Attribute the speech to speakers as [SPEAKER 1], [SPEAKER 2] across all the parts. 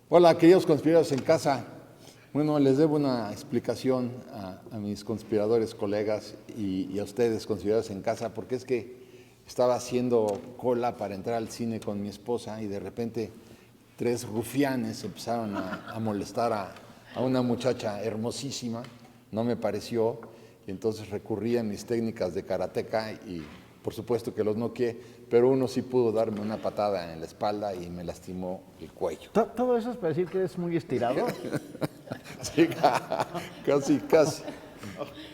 [SPEAKER 1] Hola, queridos conspiradores en casa. Bueno, les debo una explicación a mis conspiradores colegas y a ustedes, conspiradores en casa, porque es que estaba haciendo cola para entrar al cine con mi esposa y de repente tres rufianes empezaron a molestar a una muchacha hermosísima, no me pareció, y entonces recurrí a mis técnicas de karateca y por supuesto que los noqueé, pero uno sí pudo darme una patada en la espalda y me lastimó el cuello.
[SPEAKER 2] ¿Todo eso es para decir que eres muy estirado?
[SPEAKER 1] Sí, casi.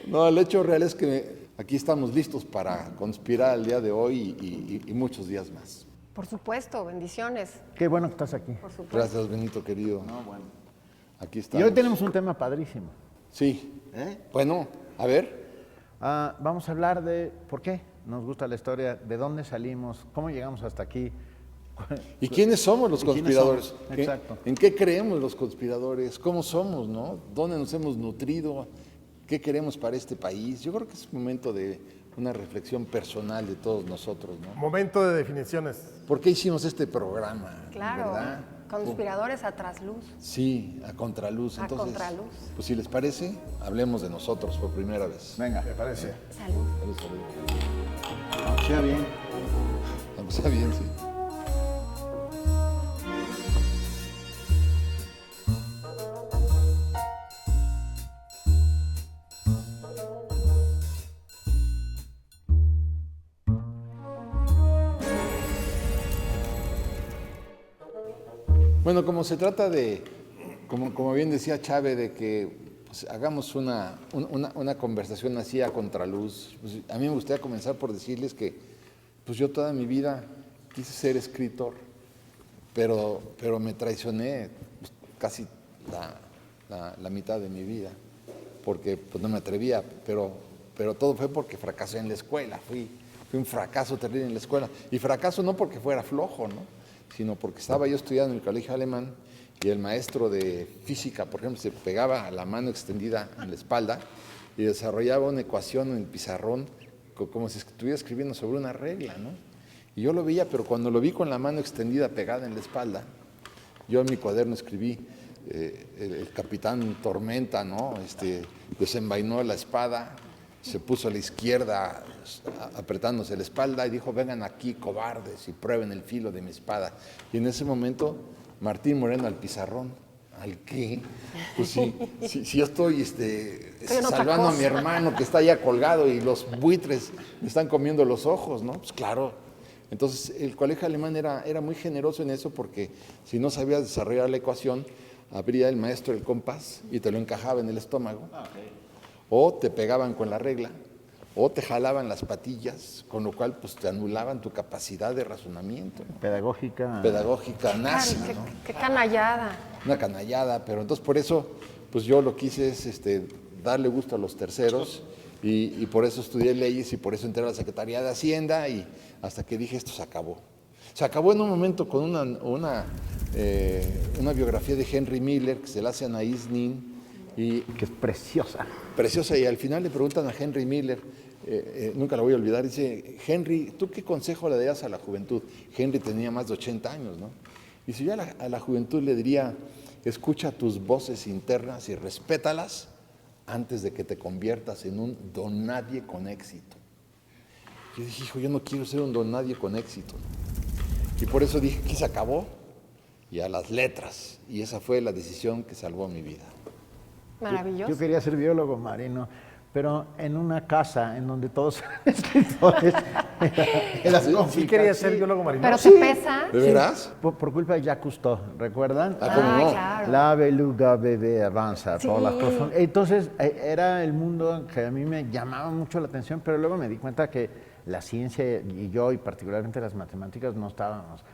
[SPEAKER 1] No, el hecho real es que aquí estamos listos para conspirar el día de hoy y muchos días más.
[SPEAKER 3] Por supuesto, bendiciones.
[SPEAKER 2] Qué bueno que estás aquí.
[SPEAKER 3] Por supuesto.
[SPEAKER 1] Gracias, Benito, querido.
[SPEAKER 2] No, bueno.
[SPEAKER 1] Aquí
[SPEAKER 2] Y
[SPEAKER 1] estamos.
[SPEAKER 2] hoy tenemos un tema padrísimo.
[SPEAKER 1] Sí. Bueno, a ver.
[SPEAKER 2] Vamos a hablar de por qué nos gusta la historia, de dónde salimos, cómo llegamos hasta aquí.
[SPEAKER 1] ¿Y quiénes somos los
[SPEAKER 2] ¿Y quiénes
[SPEAKER 1] conspiradores?
[SPEAKER 2] somos? Exacto.
[SPEAKER 1] ¿En qué creemos los conspiradores? ¿Cómo somos, no? ¿Dónde nos hemos nutrido? ¿Qué queremos para este país? Yo creo que es un momento de una reflexión personal de todos nosotros, ¿no?
[SPEAKER 4] Momento de definiciones.
[SPEAKER 1] ¿Por qué hicimos este programa?
[SPEAKER 3] Claro,
[SPEAKER 1] ¿Verdad?
[SPEAKER 3] conspiradores a trasluz.
[SPEAKER 1] Sí, a contraluz.
[SPEAKER 3] A
[SPEAKER 1] Entonces,
[SPEAKER 3] contraluz.
[SPEAKER 1] pues si les parece, hablemos de nosotros por primera vez.
[SPEAKER 2] Venga,
[SPEAKER 4] Me parece.
[SPEAKER 3] Salud.
[SPEAKER 1] Salud.
[SPEAKER 2] sea bien.
[SPEAKER 1] Aunque sea bien, sí. Bueno, como se trata de, como bien decía Chávez, de que pues, hagamos una conversación así a contraluz, pues, a mí me gustaría comenzar por decirles que pues yo toda mi vida quise ser escritor, pero me traicioné pues, casi la mitad de mi vida, porque pues no me atrevía, pero todo fue porque fracasé en la escuela, fui un fracaso terrible en la escuela, y fracaso no porque fuera flojo, ¿no? Sino porque estaba yo estudiando en el colegio alemán y el maestro de física, por ejemplo, se pegaba la mano extendida en la espalda y desarrollaba una ecuación en el pizarrón como si estuviera escribiendo sobre una regla, ¿no? Y yo lo veía, pero cuando lo vi con la mano extendida pegada en la espalda, yo en mi cuaderno escribí, el capitán Tormenta, ¿no? Desenvainó la espada, se puso a la izquierda apretándose la espalda y dijo, vengan aquí cobardes y prueben el filo de mi espada. Y en ese momento Martín Moreno al pizarrón, ¿al qué? Pues si yo estoy salvando a mi hermano que está allá colgado y los buitres me están comiendo los ojos, ¿no? Pues claro. Entonces el colegio alemán era muy generoso en eso porque si no sabías desarrollar la ecuación, abría el maestro el compás y te lo encajaba en el estómago. O te pegaban con la regla, o te jalaban las patillas, con lo cual pues te anulaban tu capacidad de razonamiento, ¿no? Pedagógica nazi, ¿no?
[SPEAKER 3] Qué canallada.
[SPEAKER 1] Una canallada, pero entonces por eso pues yo lo quise es darle gusto a los terceros y por eso estudié leyes y por eso entré a la Secretaría de Hacienda y hasta que dije esto se acabó. Se acabó en un momento con una biografía de Henry Miller que se la hace a Anaïs Nin, y
[SPEAKER 2] Que es preciosa.
[SPEAKER 1] preciosa, y al final le preguntan a Henry Miller, nunca la voy a olvidar, dice, Henry, ¿tú qué consejo le darías a la juventud? Henry tenía más de 80 años, ¿no? Dice, yo a la juventud le diría, escucha tus voces internas y respétalas antes de que te conviertas en un don nadie con éxito. Yo dije, hijo, yo no quiero ser un don nadie con éxito. Y por eso dije que se acabó y a las letras, y esa fue la decisión que salvó mi vida.
[SPEAKER 3] Maravilloso.
[SPEAKER 2] Yo quería ser biólogo marino, pero en una casa en donde todos eran escritores. Era
[SPEAKER 1] ¿Sí?
[SPEAKER 2] complicado.
[SPEAKER 4] Sí quería ser biólogo marino.
[SPEAKER 3] Pero
[SPEAKER 2] Sí.
[SPEAKER 3] te pesa.
[SPEAKER 1] ¿De veras?
[SPEAKER 2] Por culpa de Jacques Cousteau, ¿recuerdan?
[SPEAKER 1] ¿cómo no?
[SPEAKER 3] Claro.
[SPEAKER 2] La beluga bebé avanza,
[SPEAKER 3] Sí.
[SPEAKER 2] todas las cosas. Entonces, era el mundo que a mí me llamaba mucho la atención, pero luego me di cuenta que la ciencia y yo, y particularmente las matemáticas, no estábamos.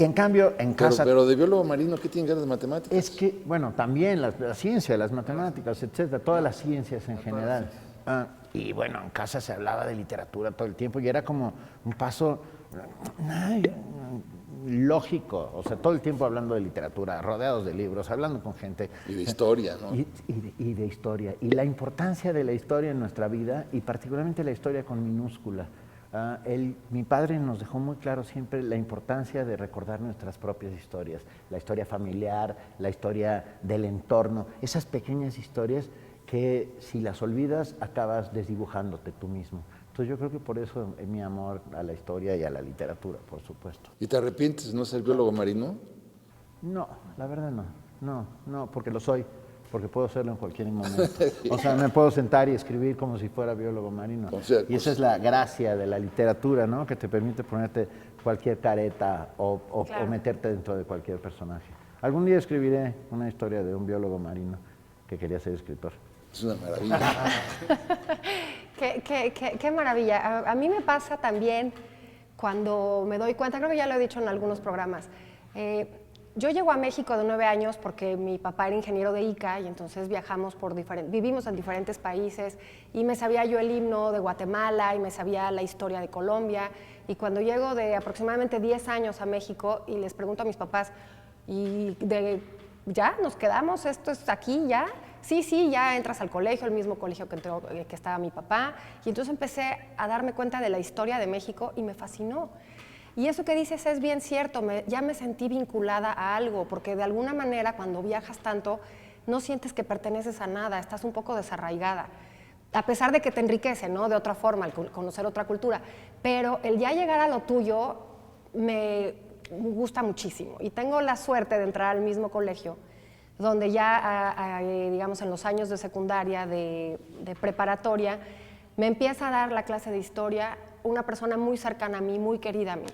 [SPEAKER 2] En cambio, en casa...
[SPEAKER 1] Pero de biólogo marino, ¿qué tienen que ver las matemáticas?
[SPEAKER 2] Es que, bueno, también la ciencia, las matemáticas, etcétera, todas las ciencias en general. Y bueno, en casa se hablaba de literatura todo el tiempo y era como un paso lógico, o sea, todo el tiempo hablando de literatura, rodeados de libros, hablando con gente.
[SPEAKER 1] Y de historia, ¿no?
[SPEAKER 2] Y de historia. Y la importancia de la historia en nuestra vida, y particularmente la historia con minúscula. Mi padre nos dejó muy claro siempre la importancia de recordar nuestras propias historias, la historia familiar, la historia del entorno, esas pequeñas historias que si las olvidas acabas desdibujándote tú mismo. Entonces yo creo que por eso es mi amor a la historia y a la literatura, por supuesto.
[SPEAKER 1] ¿Y te arrepientes de no ser biólogo marino?
[SPEAKER 2] No, la verdad no, porque lo soy. Porque puedo hacerlo en cualquier momento. O sea, me puedo sentar y escribir como si fuera biólogo marino.
[SPEAKER 1] O sea,
[SPEAKER 2] y esa es la gracia de la literatura, ¿no? Que te permite ponerte cualquier careta o meterte dentro de cualquier personaje. Algún día escribiré una historia de un biólogo marino que quería ser escritor.
[SPEAKER 1] Es una maravilla.
[SPEAKER 3] Qué maravilla. A mí me pasa también cuando me doy cuenta, creo que ya lo he dicho en algunos programas, yo llego a México de 9 años porque mi papá era ingeniero de ICA y entonces vivimos en diferentes países y me sabía yo el himno de Guatemala y me sabía la historia de Colombia. Y cuando llego de aproximadamente 10 años a México y les pregunto a mis papás, ¿ya nos quedamos? ¿Esto es aquí ya? Sí, ya entras al colegio, el mismo colegio que estaba mi papá. Y entonces empecé a darme cuenta de la historia de México y me fascinó. Y eso que dices es bien cierto, ya me sentí vinculada a algo, porque de alguna manera cuando viajas tanto, no sientes que perteneces a nada, estás un poco desarraigada, a pesar de que te enriquece, ¿no? De otra forma, el conocer otra cultura. Pero el ya llegar a lo tuyo me gusta muchísimo. Y tengo la suerte de entrar al mismo colegio, donde ya, digamos, en los años de secundaria, de preparatoria, me empieza a dar la clase de historia una persona muy cercana a mí, muy querida a mí.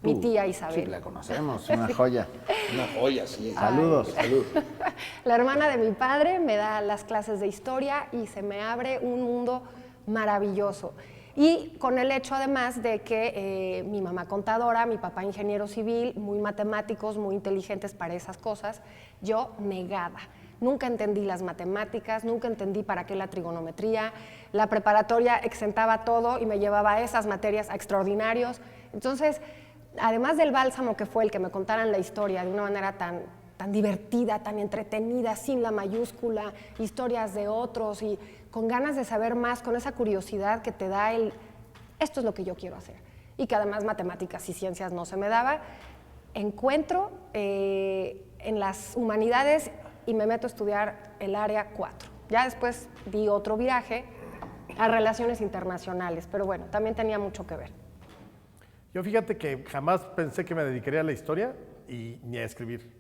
[SPEAKER 3] Mi tía Isabel.
[SPEAKER 2] Sí, la conocemos, una joya.
[SPEAKER 1] Una joya, sí.
[SPEAKER 2] Saludos.
[SPEAKER 1] Salud.
[SPEAKER 3] La hermana de mi padre me da las clases de historia y se me abre un mundo maravilloso. Y con el hecho además de que mi mamá contadora, mi papá ingeniero civil, muy matemáticos, muy inteligentes para esas cosas, yo negada. Nunca entendí las matemáticas, nunca entendí para qué la trigonometría. La preparatoria exentaba todo y me llevaba a esas materias a extraordinarios. Entonces, además del bálsamo que fue el que me contaran la historia de una manera tan divertida, tan entretenida, sin la mayúscula, historias de otros y con ganas de saber más, con esa curiosidad que te da esto es lo que yo quiero hacer. Y que además matemáticas y ciencias no se me daba, encuentro en las humanidades y me meto a estudiar el área 4. Ya después di otro viaje a relaciones internacionales, pero bueno, también tenía mucho que ver.
[SPEAKER 4] Yo fíjate que jamás pensé que me dedicaría a la historia y ni a escribir.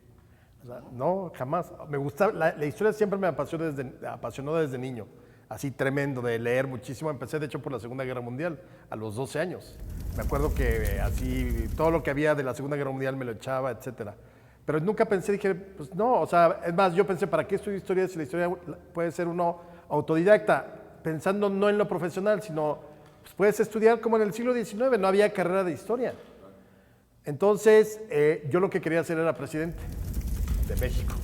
[SPEAKER 4] O sea, no, jamás. Me gusta, la historia siempre me apasionó desde niño. Así tremendo, de leer muchísimo. Empecé, de hecho, por la Segunda Guerra Mundial, a los 12 años. Me acuerdo que así, todo lo que había de la Segunda Guerra Mundial me lo echaba, etcétera. Pero nunca pensé, dije, pues no, o sea, es más, yo pensé, ¿para qué estudio historia si la historia puede ser uno autodidacta? Pensando no en lo profesional, sino, pues puedes estudiar como en el siglo XIX, no había carrera de historia. Entonces, yo lo que quería hacer era presidente de México.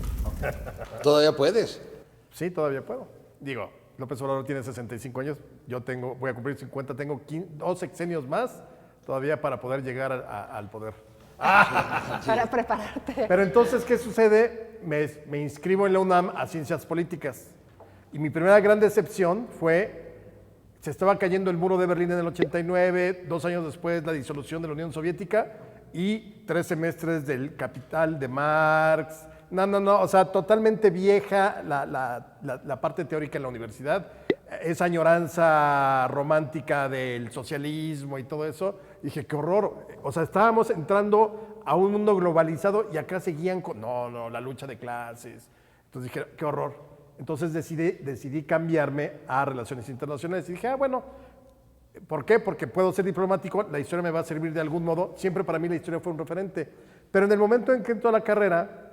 [SPEAKER 1] ¿Todavía puedes?
[SPEAKER 4] Sí, todavía puedo. Digo, López Obrador tiene 65 años, voy a cumplir 50, tengo 2 sexenios más todavía para poder llegar al poder.
[SPEAKER 3] Para prepararte.
[SPEAKER 4] Pero entonces, ¿qué sucede? Me inscribo en la UNAM a Ciencias Políticas. Y mi primera gran decepción fue, se estaba cayendo el muro de Berlín en el 89, 2 años después la disolución de la Unión Soviética y 3 semestres del Capital de Marx. No, o sea, totalmente vieja la parte teórica en la universidad. Esa añoranza romántica del socialismo y todo eso. Dije, qué horror. O sea, estábamos entrando a un mundo globalizado y acá seguían con, no, la lucha de clases. Entonces dije, qué horror. Entonces decidí cambiarme a Relaciones Internacionales y dije, bueno, ¿por qué? Porque puedo ser diplomático, la historia me va a servir de algún modo. Siempre para mí la historia fue un referente. Pero en el momento en que entró a la carrera,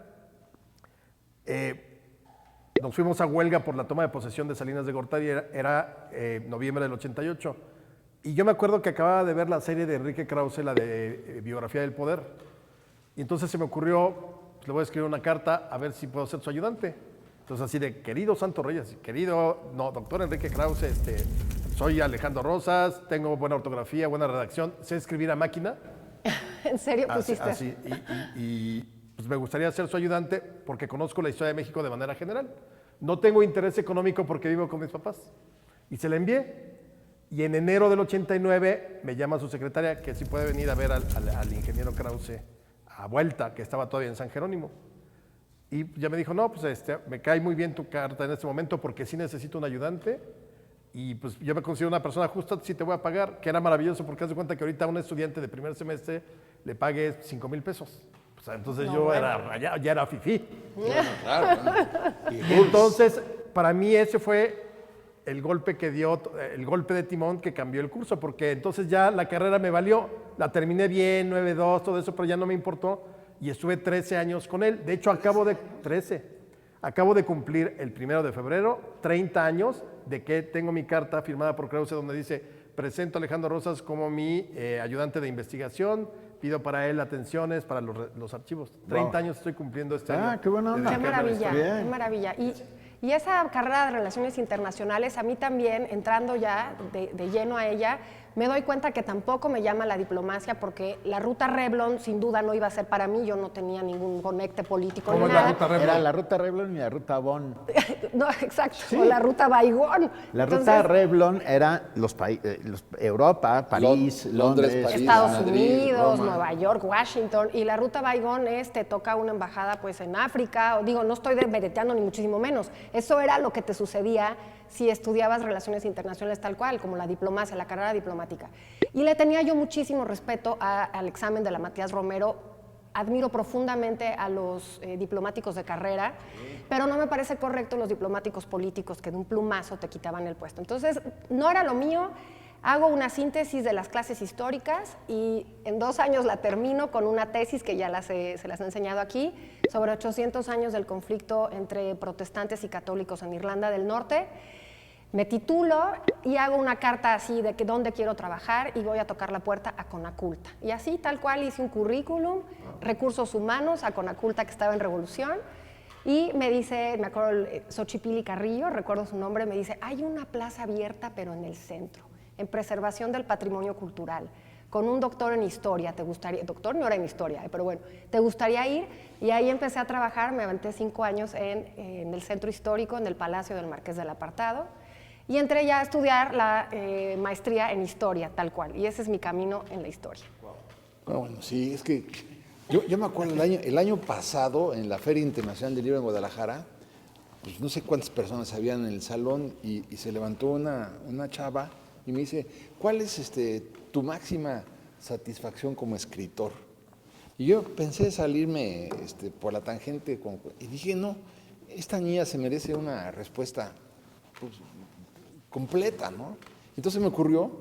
[SPEAKER 4] nos fuimos a huelga por la toma de posesión de Salinas de Gortari, era noviembre del 88. Y yo me acuerdo que acababa de ver la serie de Enrique Krause, la de Biografía del Poder. Y entonces se me ocurrió, pues, le voy a escribir una carta a ver si puedo ser su ayudante. Entonces así de, querido Santos Reyes, doctor Enrique Krause, soy Alejandro Rosas, tengo buena ortografía, buena redacción, sé escribir a máquina.
[SPEAKER 3] ¿En serio pusiste?
[SPEAKER 4] Así, y pues me gustaría ser su ayudante porque conozco la historia de México de manera general. No tengo interés económico porque vivo con mis papás. Y se la envié. Y en enero del 89 me llama su secretaria que si puede venir a ver al ingeniero Krause a vuelta, que estaba todavía en San Jerónimo. Y ya me dijo, no, pues me cae muy bien tu carta en este momento porque sí necesito un ayudante y pues yo me considero una persona justa, sí te voy a pagar, que era maravilloso porque haz de cuenta que ahorita a un estudiante de primer semestre le pague 5,000 pesos. O sea, entonces
[SPEAKER 3] No,
[SPEAKER 4] yo
[SPEAKER 3] bueno.
[SPEAKER 4] ya era fifí.
[SPEAKER 1] Claro, ¿no?
[SPEAKER 4] Y entonces, para mí ese fue el golpe que dio, el golpe de timón que cambió el curso, porque entonces ya la carrera me valió, la terminé bien, 9.2, todo eso, pero ya no me importó y estuve 13 años con él. De hecho, acabo de cumplir el 1 de febrero, 30 años de que tengo mi carta firmada por Krause donde dice, presento a Alejandro Rosas como mi ayudante de investigación, pido para él atenciones para los archivos. 30 años estoy cumpliendo este año.
[SPEAKER 2] Ah, qué buena onda.
[SPEAKER 3] Qué
[SPEAKER 4] dedicarme a la
[SPEAKER 3] maravilla,
[SPEAKER 4] historia.
[SPEAKER 3] qué maravilla. Y esa carrera de Relaciones Internacionales, a mí también, entrando ya de lleno a ella, me doy cuenta que tampoco me llama la diplomacia porque la ruta Revlon sin duda no iba a ser para mí, yo no tenía ningún conecte político
[SPEAKER 4] ¿Cómo
[SPEAKER 3] ni
[SPEAKER 4] es la
[SPEAKER 3] nada.
[SPEAKER 4] ruta Revlon?
[SPEAKER 2] Era la ruta Revlon y la ruta Bonn.
[SPEAKER 3] No, exacto, o la ruta Baigón.
[SPEAKER 2] La ruta
[SPEAKER 3] Entonces,
[SPEAKER 2] Revlon era Europa, París, Londres,
[SPEAKER 1] París,
[SPEAKER 3] Estados
[SPEAKER 1] Madrid,
[SPEAKER 3] Unidos,
[SPEAKER 1] Roma.
[SPEAKER 3] Nueva York, Washington, y la ruta Baigón te toca una embajada pues en África, o digo, no estoy demereteando ni muchísimo menos, eso era lo que te sucedía si estudiabas relaciones internacionales tal cual, como la diplomacia, la carrera diplomática. Y le tenía yo muchísimo respeto al examen de la Matías Romero, admiro profundamente a los diplomáticos de carrera, pero no me parece correcto los diplomáticos políticos que de un plumazo te quitaban el puesto. Entonces, no era lo mío, hago una síntesis de las clases históricas y en 2 años la termino con una tesis que ya se las he enseñado aquí, sobre 800 años del conflicto entre protestantes y católicos en Irlanda del Norte. Me titulo y hago una carta así de que dónde quiero trabajar y voy a tocar la puerta a Conaculta. Y así, tal cual, hice un currículum, recursos humanos, a Conaculta que estaba en Revolución. Y me dice, me acuerdo, Xochipilli Carrillo, recuerdo su nombre, me dice, hay una plaza abierta pero en el centro, en preservación del patrimonio cultural, con un doctor en historia, ¿te gustaría? Doctor no era en historia, pero bueno, ¿te gustaría ir? Y ahí empecé a trabajar, me aventé 5 años en el centro histórico, en el Palacio del Marqués del Apartado, y entré ya a estudiar la maestría en historia, tal cual, y ese es mi camino en la historia.
[SPEAKER 1] Bueno, sí, es que yo me acuerdo el año pasado en la Feria Internacional del Libro en Guadalajara, pues no sé cuántas personas habían en el salón y se levantó una chava y me dice, ¿cuál es tu máxima satisfacción como escritor? Y yo pensé salirme por la tangente y dije, no, esta niña se merece una respuesta pues, completa, ¿no? Entonces me ocurrió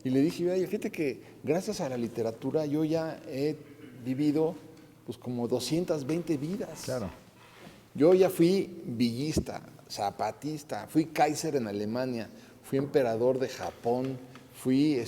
[SPEAKER 1] y le dije, oye, fíjate que gracias a la literatura yo ya he vivido pues como 220 vidas.
[SPEAKER 2] Claro.
[SPEAKER 1] Yo ya fui villista, zapatista, fui Kaiser en Alemania, fui emperador de Japón, fui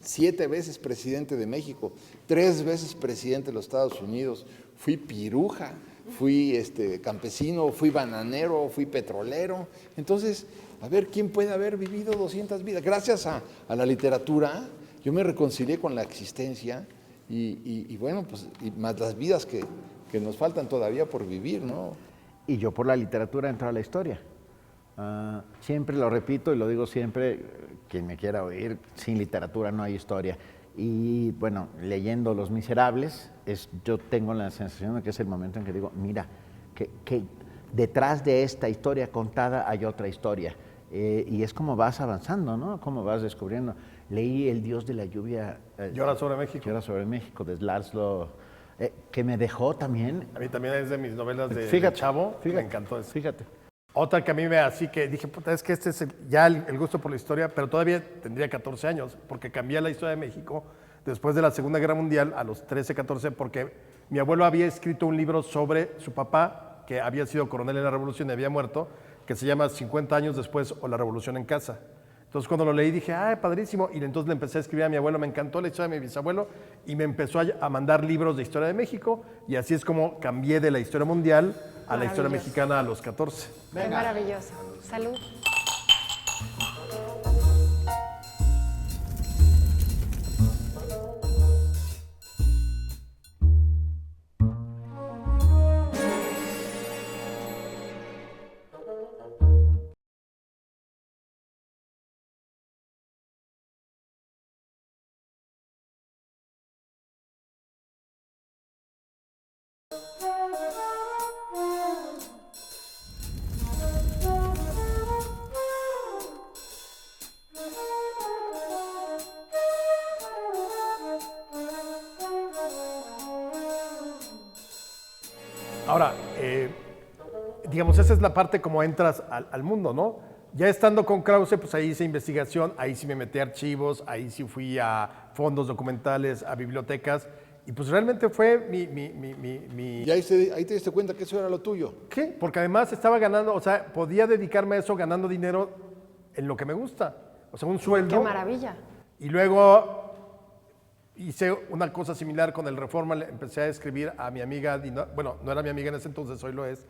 [SPEAKER 1] 7 veces presidente de México, 3 veces presidente de los Estados Unidos, fui piruja, fui campesino, fui bananero, fui petrolero. Entonces, a ver, ¿quién puede haber vivido 200 vidas? Gracias a la literatura, yo me reconcilié con la existencia y bueno, pues y más las vidas que nos faltan todavía por vivir, ¿no?
[SPEAKER 2] Y yo por la literatura entro a la historia. Siempre lo repito y lo digo siempre, quien me quiera oír, sin literatura no hay historia. Y bueno, leyendo Los Miserables, yo tengo la sensación de que es el momento en que digo, mira, que detrás de esta historia contada hay otra historia. Y es como vas avanzando, ¿no? Como vas descubriendo. Leí El Dios de la lluvia.
[SPEAKER 4] Llora sobre México.
[SPEAKER 2] Llora sobre México, de Laszlo, que me dejó también.
[SPEAKER 4] A mí también es de mis novelas de
[SPEAKER 2] Fíjate,
[SPEAKER 4] Chavo,
[SPEAKER 2] fíjate,
[SPEAKER 4] me encantó eso.
[SPEAKER 2] Fíjate.
[SPEAKER 4] Otra que a mí así que dije, puta, es que este es ya el gusto por la historia, pero todavía tendría 14 años, porque cambié la historia de México después de la Segunda Guerra Mundial a los 13, 14, porque mi abuelo había escrito un libro sobre su papá, que había sido coronel en la Revolución y había muerto, que se llama 50 años después o La Revolución en Casa. Entonces cuando lo leí dije, ¡ay, padrísimo! Y entonces le empecé a escribir a mi abuelo, me encantó la historia de mi bisabuelo, y me empezó a mandar libros de historia de México, y así es como cambié de la historia mundial a la historia
[SPEAKER 3] Maravilloso.
[SPEAKER 4] mexicana a los 14.
[SPEAKER 3] Qué maravilloso. Salud.
[SPEAKER 4] Ahora, digamos, esa es la parte como entras al mundo, ¿no? Ya estando con Krause, pues ahí hice investigación, ahí sí me metí a archivos, ahí sí fui a fondos documentales, a bibliotecas, y pues realmente fue mi.
[SPEAKER 1] Y ahí te diste cuenta que eso era lo tuyo.
[SPEAKER 4] ¿Qué? Porque además estaba ganando, o sea, podía dedicarme a eso ganando dinero en lo que me gusta. O sea, un sueldo.
[SPEAKER 3] Qué maravilla.
[SPEAKER 4] Y luego hice una cosa similar con el Reforma, le empecé a escribir a mi amiga, bueno, no era mi amiga en ese entonces, hoy lo es,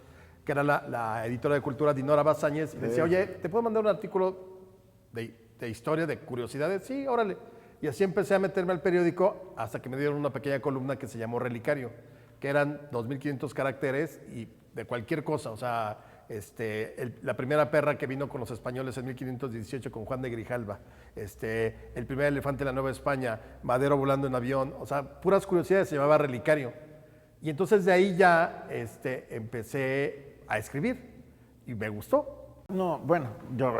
[SPEAKER 4] que era la editora de cultura Dinora Bazáñez, y le decía, oye, ¿te puedo mandar un artículo de historia, de curiosidades? Sí, órale. Y así empecé a meterme al periódico hasta que me dieron una pequeña columna que se llamó Relicario, que eran 2.500 caracteres y de cualquier cosa, o sea, la primera perra que vino con los españoles en 1518 con Juan de Grijalva, el primer elefante en la Nueva España, Madero volando en avión, o sea, puras curiosidades, se llamaba Relicario. Y entonces de ahí ya empecé a escribir y me gustó.
[SPEAKER 2] No, bueno,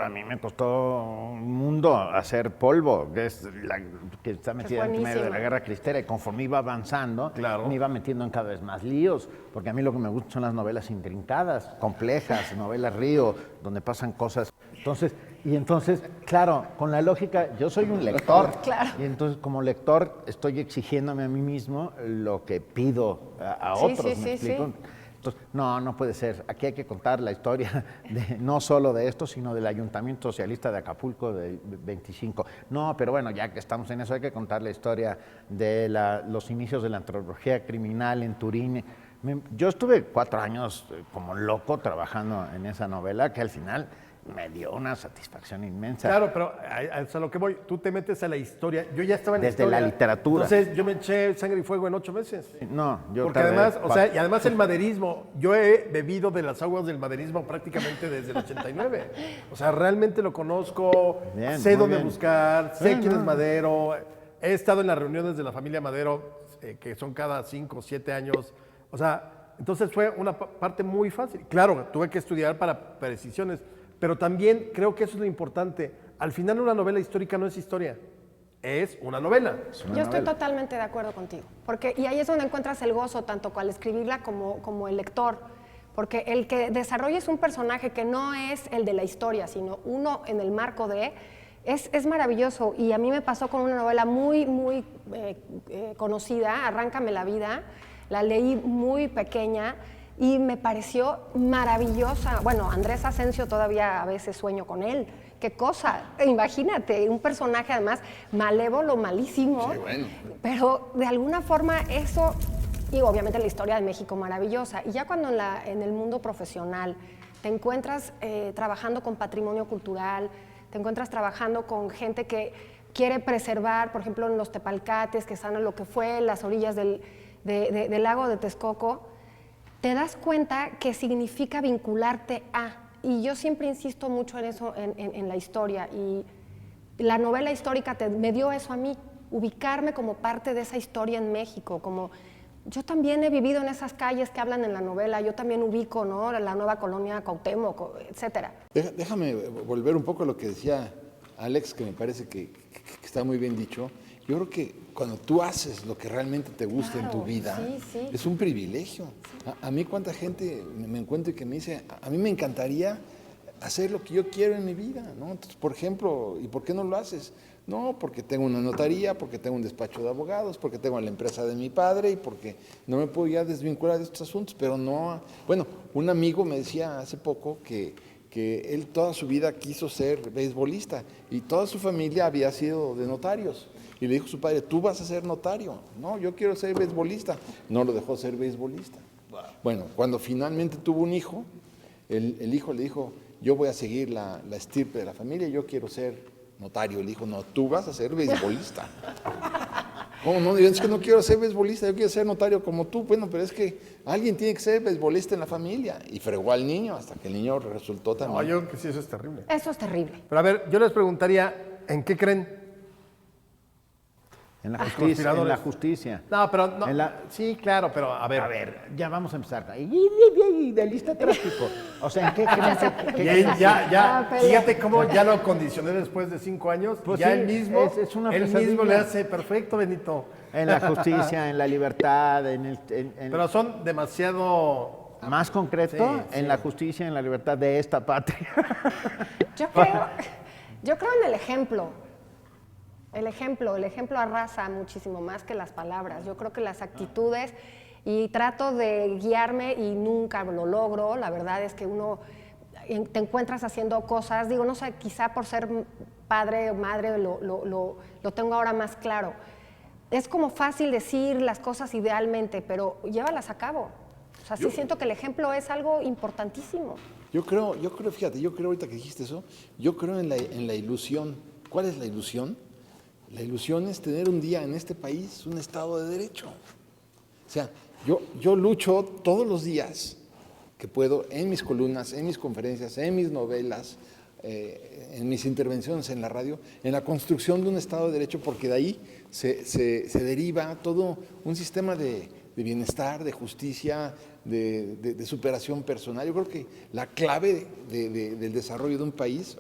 [SPEAKER 2] a mí me costó un mundo hacer Polvo, que es la que está metida en medio de la
[SPEAKER 3] buenísima.
[SPEAKER 2] Guerra Cristera, y conforme iba avanzando,
[SPEAKER 4] Claro.
[SPEAKER 2] me iba metiendo en cada vez más líos, porque a mí lo que me gusta son las novelas intrincadas, complejas, novelas río, donde pasan cosas. Entonces, claro, con la lógica, yo soy un lector,
[SPEAKER 3] Claro.
[SPEAKER 2] y entonces como lector estoy exigiéndome a mí mismo lo que pido a
[SPEAKER 3] Sí,
[SPEAKER 2] otros,
[SPEAKER 3] sí,
[SPEAKER 2] ¿me
[SPEAKER 3] sí,
[SPEAKER 2] explico?
[SPEAKER 3] sí.
[SPEAKER 2] Entonces, no puede ser. Aquí hay que contar la historia no solo de esto, sino del Ayuntamiento Socialista de Acapulco del 25. No, pero bueno, ya que estamos en eso, hay que contar la historia de los inicios de la antropología criminal en Turín. Yo estuve 4 años como loco trabajando en esa novela, que al final me dio una satisfacción inmensa.
[SPEAKER 4] Claro, pero a lo que voy, tú te metes a la historia. Yo ya estaba en
[SPEAKER 2] Desde la
[SPEAKER 4] historia.
[SPEAKER 2] literatura.
[SPEAKER 4] Entonces yo me eché Sangre y Fuego en 8 meses.
[SPEAKER 2] No, yo
[SPEAKER 4] Porque
[SPEAKER 2] tardé
[SPEAKER 4] además, y
[SPEAKER 2] 4.
[SPEAKER 4] además el maderismo, yo he bebido de las aguas del maderismo prácticamente desde el 89. O sea, realmente lo conozco,
[SPEAKER 2] Bien,
[SPEAKER 4] sé
[SPEAKER 2] muy
[SPEAKER 4] dónde
[SPEAKER 2] bien.
[SPEAKER 4] buscar, sé
[SPEAKER 2] Ah,
[SPEAKER 4] quién
[SPEAKER 2] no.
[SPEAKER 4] es Madero, he estado en las reuniones de la familia Madero, que son cada 5 o 7 años. O sea, entonces fue una parte muy fácil. Claro, tuve que estudiar para precisiones, pero también creo que eso es lo importante. Al final una novela histórica no es historia, es una novela.
[SPEAKER 3] Yo estoy totalmente de acuerdo contigo, y ahí es donde encuentras el gozo, tanto al escribirla como el lector, porque el que desarrolles un personaje que no es el de la historia, sino uno en el marco es maravilloso. Y a mí me pasó con una novela muy conocida, Arráncame la vida, la leí muy pequeña y me pareció maravillosa. Bueno, Andrés Asensio todavía a veces sueño con él. Qué cosa, imagínate, un personaje además malévolo, malísimo,
[SPEAKER 1] Sí, bueno.
[SPEAKER 3] pero de alguna forma eso, y obviamente la historia de México maravillosa. Y ya cuando en el mundo profesional te encuentras trabajando con patrimonio cultural, te encuentras trabajando con gente que quiere preservar, por ejemplo, en los Tepalcates, que están en lo que fue las orillas del lago de Texcoco, te das cuenta que significa vincularte a. Y yo siempre insisto mucho en eso, en la historia. Y la novela histórica me dio eso a mí, ubicarme como parte de esa historia en México. Como yo también he vivido en esas calles que hablan en la novela, yo también ubico, ¿no?, la nueva colonia Cuauhtémoc, etcétera.
[SPEAKER 1] Déjame volver un poco a lo que decía Alex, que me parece que está muy bien dicho. Yo creo que cuando tú haces lo que realmente te gusta en tu
[SPEAKER 3] Claro,
[SPEAKER 1] vida,
[SPEAKER 3] sí.
[SPEAKER 1] es un privilegio. A mí cuánta gente me encuentro y que me dice, a mí me encantaría hacer lo que yo quiero en mi vida, ¿no? Entonces, por ejemplo, ¿y por qué no lo haces? No, porque tengo una notaría, porque tengo un despacho de abogados, porque tengo la empresa de mi padre y porque no me puedo ya desvincular de estos asuntos, pero no. Bueno, un amigo me decía hace poco que él toda su vida quiso ser beisbolista y toda su familia había sido de notarios. Y le dijo a su padre, tú vas a ser notario. No, yo quiero ser beisbolista. No lo dejó ser beisbolista. Bueno, cuando finalmente tuvo un hijo, el hijo le dijo, yo voy a seguir la estirpe de la familia, yo quiero ser notario. Le dijo, no, tú vas a ser beisbolista. ¿Cómo no? Es que no quiero ser beisbolista, yo quiero ser notario como tú. Bueno, pero es que alguien tiene que ser beisbolista en la familia. Y fregó al niño hasta que el niño resultó
[SPEAKER 4] No,
[SPEAKER 1] también.
[SPEAKER 4] yo creo que sí, eso es terrible.
[SPEAKER 3] Eso es terrible.
[SPEAKER 4] Pero a ver, yo les preguntaría, ¿en qué creen?
[SPEAKER 2] En la
[SPEAKER 4] Los
[SPEAKER 2] justicia. En
[SPEAKER 4] conspiradores.
[SPEAKER 2] la justicia.
[SPEAKER 4] No, pero no.
[SPEAKER 2] En la-
[SPEAKER 4] Sí, claro, pero a ver.
[SPEAKER 2] A ver, ya vamos a empezar. Y de lista tráfico. O sea, ¿en qué creen
[SPEAKER 4] Y él ya,
[SPEAKER 3] Ah, pelea.
[SPEAKER 4] fíjate cómo ya lo condicioné después de 5 años.
[SPEAKER 2] Pues
[SPEAKER 4] ya
[SPEAKER 2] sí,
[SPEAKER 4] él mismo,
[SPEAKER 2] es una
[SPEAKER 4] él
[SPEAKER 2] pesadilla.
[SPEAKER 4] mismo le hace perfecto, Benito.
[SPEAKER 2] En la justicia, en la libertad, en el...
[SPEAKER 4] Pero son demasiado
[SPEAKER 2] más concreto
[SPEAKER 4] Sí,
[SPEAKER 2] en la justicia, en la libertad de esta patria.
[SPEAKER 3] Yo creo en el ejemplo. El ejemplo arrasa muchísimo más que las palabras. Yo creo que las actitudes, y trato de guiarme y nunca lo logro. La verdad es que uno te encuentras haciendo cosas, digo, no sé, quizá por ser padre o madre lo tengo ahora más claro. Es como fácil decir las cosas idealmente, pero llévalas a cabo. O sea, sí siento que el ejemplo es algo importantísimo.
[SPEAKER 1] Yo creo, fíjate, yo creo ahorita que dijiste eso, yo creo en la ilusión. ¿Cuál es la ilusión? La ilusión es tener un día en este país un Estado de Derecho. O sea, yo lucho todos los días que puedo en mis columnas, en mis conferencias, en mis novelas, en mis intervenciones en la radio, en la construcción de un Estado de Derecho, porque de ahí se deriva todo un sistema de bienestar, de justicia, de superación personal. Yo creo que la clave del desarrollo de un país,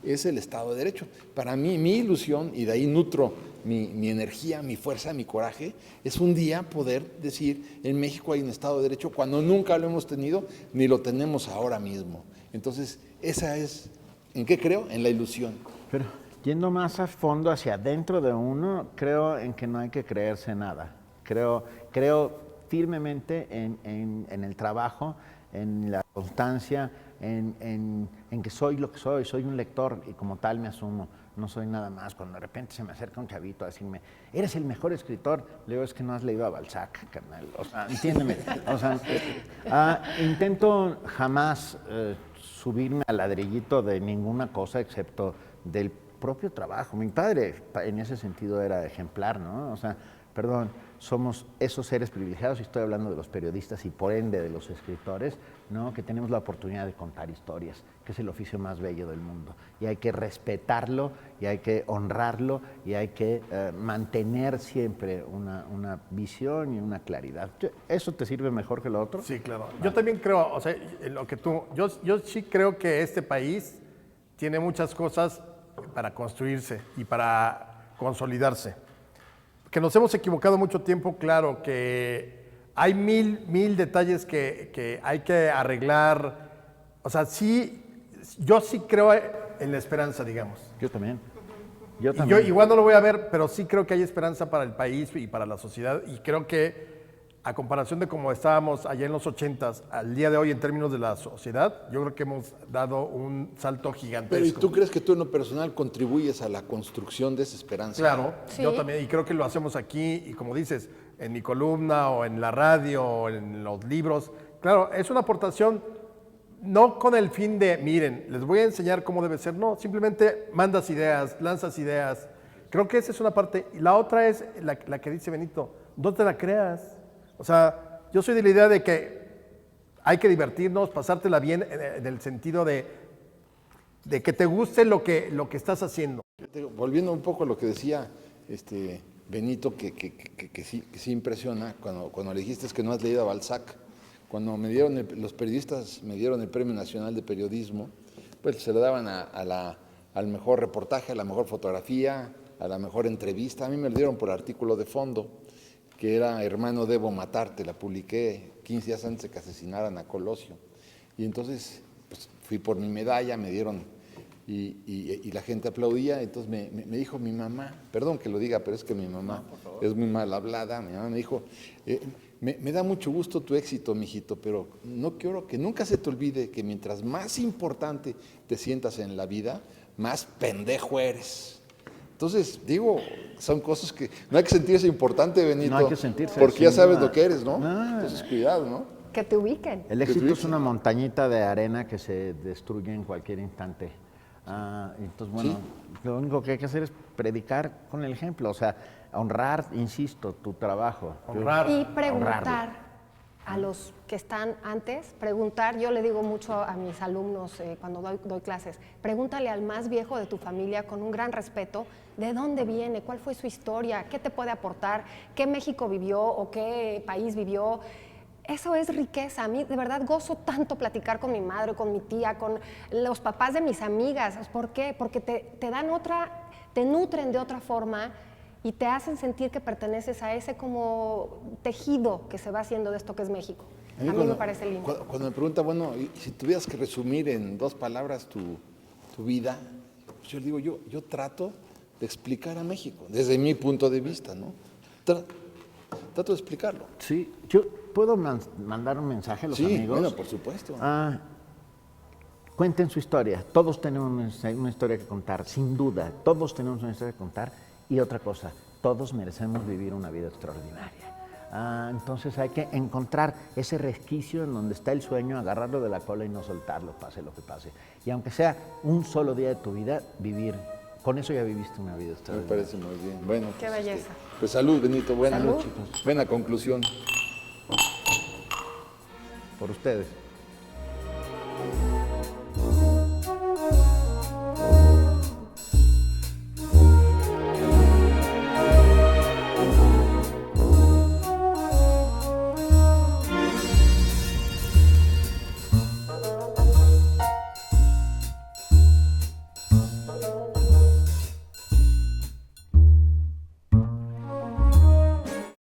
[SPEAKER 1] es el Estado de Derecho. Para mí, mi ilusión, y de ahí nutro mi energía, mi fuerza, mi coraje, es un día poder decir, en México hay un Estado de Derecho cuando nunca lo hemos tenido, ni lo tenemos ahora mismo. Entonces, esa es, ¿en qué creo? En la ilusión.
[SPEAKER 2] Pero yendo más a fondo hacia adentro de uno, creo en que no hay que creerse nada. Creo firmemente en el trabajo, en la constancia, en que soy lo que soy un lector y como tal me asumo, no soy nada más. Cuando de repente se me acerca un chavito a decirme, eres el mejor escritor, le digo, es que no has leído a Balzac, carnal, o sea, entiéndeme. O sea, intento jamás subirme al ladrillito de ninguna cosa excepto del propio trabajo. Mi padre en ese sentido era ejemplar, ¿no? O sea, perdón, somos esos seres privilegiados, y estoy hablando de los periodistas y por ende de los escritores, ¿no? Que tenemos la oportunidad de contar historias, que es el oficio más bello del mundo. Y hay que respetarlo, y hay que honrarlo, y hay que mantener siempre una visión y una claridad. ¿Eso te sirve mejor que lo otro?
[SPEAKER 4] Sí, claro. Yo también creo, o sea, en lo que yo sí creo que este país tiene muchas cosas para construirse y para consolidarse. Que nos hemos equivocado mucho tiempo, claro, que hay mil detalles que hay que arreglar. O sea, yo sí creo en la esperanza, digamos.
[SPEAKER 2] Yo también.
[SPEAKER 4] Y yo igual no lo voy a ver, pero sí creo que hay esperanza para el país y para la sociedad. Y creo que a comparación de cómo estábamos allá en los 80s, al día de hoy en términos de la sociedad, yo creo que hemos dado un salto gigantesco.
[SPEAKER 1] Pero ¿y tú crees que tú en lo personal contribuyes a la construcción de esa esperanza?
[SPEAKER 4] Claro,
[SPEAKER 3] Sí.
[SPEAKER 4] yo también, y creo que lo hacemos aquí, y como dices, en mi columna, o en la radio, o en los libros. Claro, es una aportación, no con el fin de, miren, les voy a enseñar cómo debe ser, no, simplemente mandas ideas, lanzas ideas. Creo que esa es una parte. Y la otra es la que dice Benito, no te la creas. O sea, yo soy de la idea de que hay que divertirnos, pasártela bien en el sentido de que te guste lo que estás haciendo.
[SPEAKER 1] Volviendo un poco a lo que decía Benito, que sí impresiona, cuando le dijiste que no has leído a Balzac, cuando los periodistas me dieron el Premio Nacional de Periodismo, pues se lo daban al mejor reportaje, a la mejor fotografía, a la mejor entrevista. A mí me lo dieron por artículo de fondo, que era Hermano, debo matarte, la publiqué 15 días antes de que asesinaran a Colosio. Y entonces pues, fui por mi medalla, me dieron, y la gente aplaudía. Entonces me dijo mi mamá, perdón que lo diga, pero es que mi mamá es muy mal hablada. Mi mamá me dijo, me da mucho gusto tu éxito, mijito, pero no quiero que nunca se te olvide que mientras más importante te sientas en la vida, más pendejo eres. Entonces, digo, son cosas que no hay que sentirse importante, Benito.
[SPEAKER 2] No hay que sentirse,
[SPEAKER 1] porque ya
[SPEAKER 2] sin
[SPEAKER 1] sabes
[SPEAKER 2] duda.
[SPEAKER 1] lo que eres, ¿no?
[SPEAKER 2] Ah.
[SPEAKER 1] Entonces, cuidado, ¿no?
[SPEAKER 3] Que te ubiquen.
[SPEAKER 2] El éxito es una montañita de arena que se destruye en cualquier instante. Entonces, bueno, lo único que hay que hacer es predicar con el ejemplo, o sea, honrar, insisto, tu trabajo.
[SPEAKER 4] Honrar.
[SPEAKER 3] Y preguntar
[SPEAKER 2] Honrarlo.
[SPEAKER 3] a los que están antes, yo le digo mucho a mis alumnos cuando doy clases, pregúntale al más viejo de tu familia con un gran respeto, ¿de dónde viene? ¿Cuál fue su historia? ¿Qué te puede aportar? ¿Qué México vivió o qué país vivió? Eso es riqueza. A mí de verdad gozo tanto platicar con mi madre, con mi tía, con los papás de mis amigas. ¿Por qué? Porque te dan te nutren de otra forma y te hacen sentir que perteneces a ese como tejido que se va haciendo de esto que es México. A mí me parece lindo.
[SPEAKER 1] Cuando me pregunta, bueno, y si tuvieras que resumir en 2 palabras tu vida, pues yo digo, yo trato de explicar a México, desde mi punto de vista, ¿no? Trato de explicarlo.
[SPEAKER 2] Sí, yo puedo mandar un mensaje a los
[SPEAKER 1] Sí,
[SPEAKER 2] amigos.
[SPEAKER 1] bueno, por supuesto.
[SPEAKER 2] Cuenten su historia. Todos tenemos una historia que contar, sin duda. Todos tenemos una historia que contar. Y otra cosa, todos merecemos vivir una vida extraordinaria. Entonces hay que encontrar ese resquicio en donde está el sueño, agarrarlo de la cola y no soltarlo, pase lo que pase. Y aunque sea un solo día de tu vida, vivir. Con eso ya viviste una vida
[SPEAKER 1] Me
[SPEAKER 2] extraordinaria.
[SPEAKER 1] parece muy bien. Bueno,
[SPEAKER 3] Qué belleza.
[SPEAKER 1] Pues salud, Benito. Buena
[SPEAKER 3] Salud.
[SPEAKER 1] noche. Buena conclusión.
[SPEAKER 2] Por ustedes.